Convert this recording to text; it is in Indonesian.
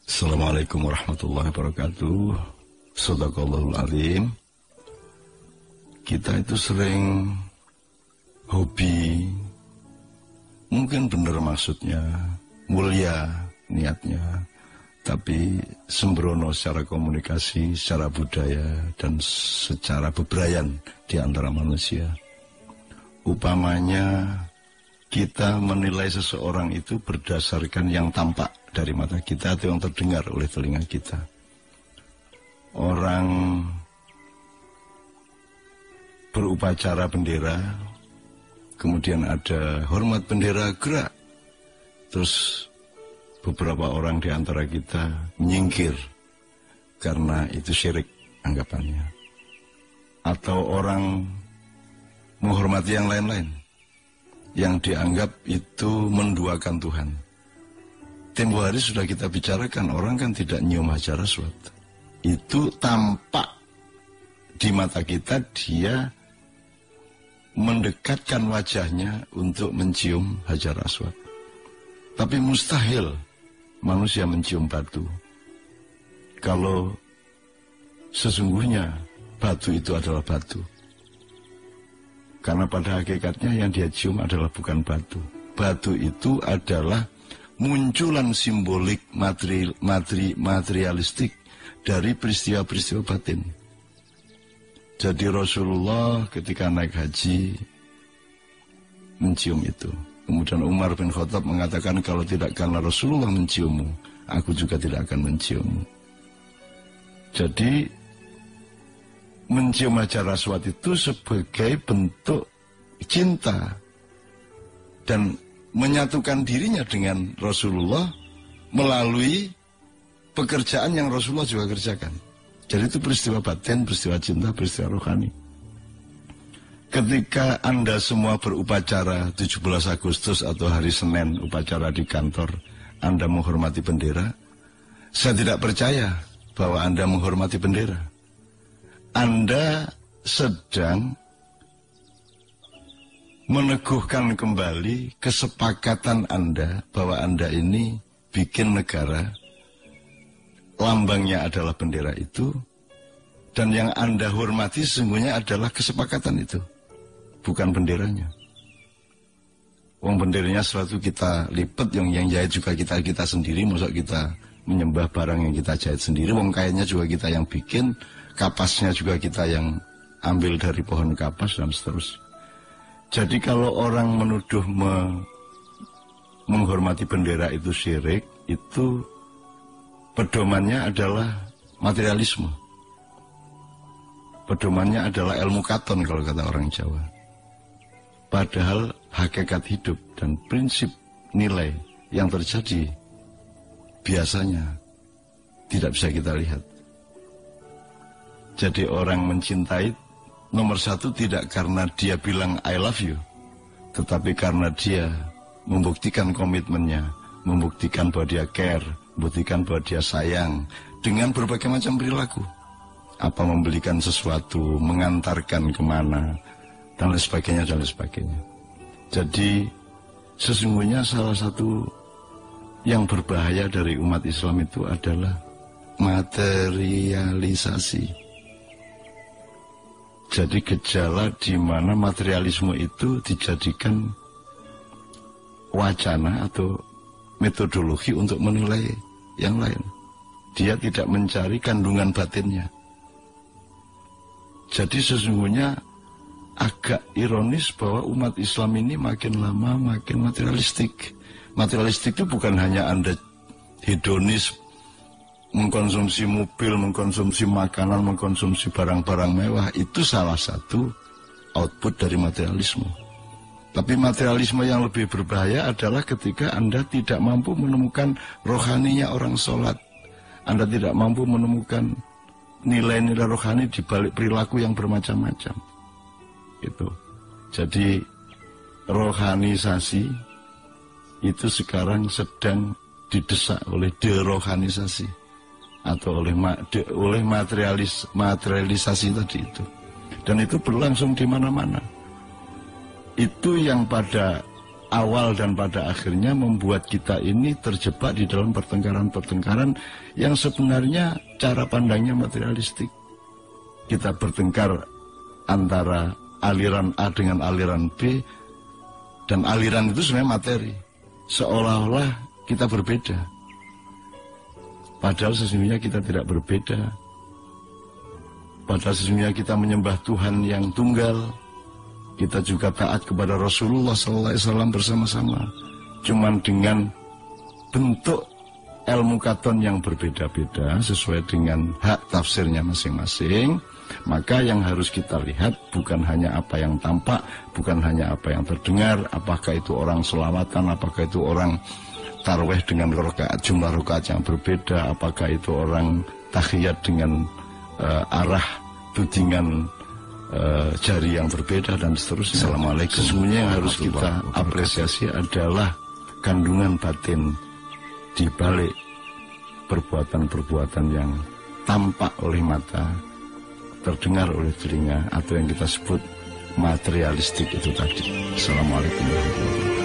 Assalamualaikum warahmatullahi wabarakatuh. Shadaqallahul azim. Kita itu sering hobi, mungkin benar maksudnya, mulia niatnya, tapi sembrono secara komunikasi, secara budaya, dan secara bebrayan di antara manusia. Umpamanya kita menilai seseorang itu berdasarkan yang tampak dari mata kita atau yang terdengar oleh telinga kita. Orang berupacara bendera, kemudian ada hormat bendera gerak, terus beberapa orang di antara kita menyingkir karena itu syirik anggapannya. Atau orang menghormati yang lain-lain yang dianggap itu menduakan Tuhan. Tempo hari sudah kita bicarakan, orang kan tidak nyium hajar aswad. Itu tampak di mata kita, dia mendekatkan wajahnya untuk mencium hajar aswad. Tapi mustahil manusia mencium batu. Kalau sesungguhnya batu itu adalah batu. Karena pada hakikatnya yang dia cium adalah bukan batu. Batu itu adalah munculan simbolik materialistik dari peristiwa-peristiwa batin. Jadi Rasulullah ketika naik haji mencium itu. Kemudian Umar bin Khattab mengatakan, kalau tidak karena Rasulullah menciummu, aku juga tidak akan menciummu. Jadi mencium hajar aswad itu sebagai bentuk cinta dan menyatukan dirinya dengan Rasulullah melalui pekerjaan yang Rasulullah juga kerjakan. Jadi itu peristiwa batin, peristiwa cinta, peristiwa rohani. Ketika Anda semua berupacara 17 Agustus atau hari Senin upacara di kantor, Anda menghormati bendera, saya tidak percaya bahwa Anda menghormati bendera. Anda sedang meneguhkan kembali kesepakatan Anda bahwa Anda ini bikin negara, lambangnya adalah bendera itu, dan yang Anda hormati sesungguhnya adalah kesepakatan itu, bukan benderanya. Wong benderanya suatu kita lipat, yang jahit juga kita sendiri, masa kita menyembah barang yang kita jahit sendiri, wong kayaknya juga kita yang bikin, kapasnya juga kita yang ambil dari pohon kapas dan seterusnya. Jadi kalau orang menuduh menghormati bendera itu syirik, itu pedomannya adalah materialisme. Pedomannya adalah ilmu katon kalau kata orang Jawa. Padahal hakikat hidup dan prinsip nilai yang terjadi biasanya tidak bisa kita lihat. Jadi orang mencintai nomor satu tidak karena dia bilang I love you, tetapi karena dia membuktikan komitmennya, membuktikan bahwa dia care, membuktikan bahwa dia sayang dengan berbagai macam perilaku. Apa membelikan sesuatu, mengantarkan kemana, dan lain sebagainya, dan lain sebagainya. Jadi sesungguhnya salah satu yang berbahaya dari umat Islam itu adalah materialisasi. Jadi gejala di mana materialisme itu dijadikan wacana atau metodologi untuk menilai yang lain. Dia tidak mencari kandungan batinnya. Jadi sesungguhnya agak ironis bahwa umat Islam ini makin lama makin materialistik. Materialistik itu bukan hanya Anda hedonis, mengkonsumsi mobil, mengkonsumsi makanan, mengkonsumsi barang-barang mewah, itu salah satu output dari materialisme. Tapi materialisme yang lebih berbahaya adalah ketika Anda tidak mampu menemukan rohaninya orang sholat. Anda tidak mampu menemukan nilai-nilai rohani di balik perilaku yang bermacam-macam. Itu. Jadi rohanisasi itu sekarang sedang didesak oleh derohanisasi atau oleh materialisasi tadi itu. Dan itu berlangsung di mana-mana. Itu yang pada awal dan pada akhirnya membuat kita ini terjebak di dalam pertengkaran-pertengkaran yang sebenarnya cara pandangnya materialistik. Kita bertengkar antara aliran A dengan aliran B, dan aliran itu sebenarnya materi. Seolah-olah kita berbeda. Padahal sesungguhnya kita tidak berbeda. Padahal sesungguhnya kita menyembah Tuhan yang tunggal. Kita juga taat kepada Rasulullah SAW bersama-sama. Cuman dengan bentuk ilmu katon yang berbeda-beda sesuai dengan hak tafsirnya masing-masing. Maka yang harus kita lihat bukan hanya apa yang tampak, bukan hanya apa yang terdengar, apakah itu orang selawatan, apakah itu orang tarweh dengan jumlah rakaat yang berbeda, apakah itu orang tahiyat dengan arah tudingan jari yang berbeda dan seterusnya. Assalamualaikum. Sesungguhnya yang harus kita apresiasi adalah kandungan batin di balik perbuatan-perbuatan yang tampak oleh mata, terdengar oleh telinga, atau yang kita sebut materialistik itu tadi. Assalamualaikum warahmatullahi wabarakatuh.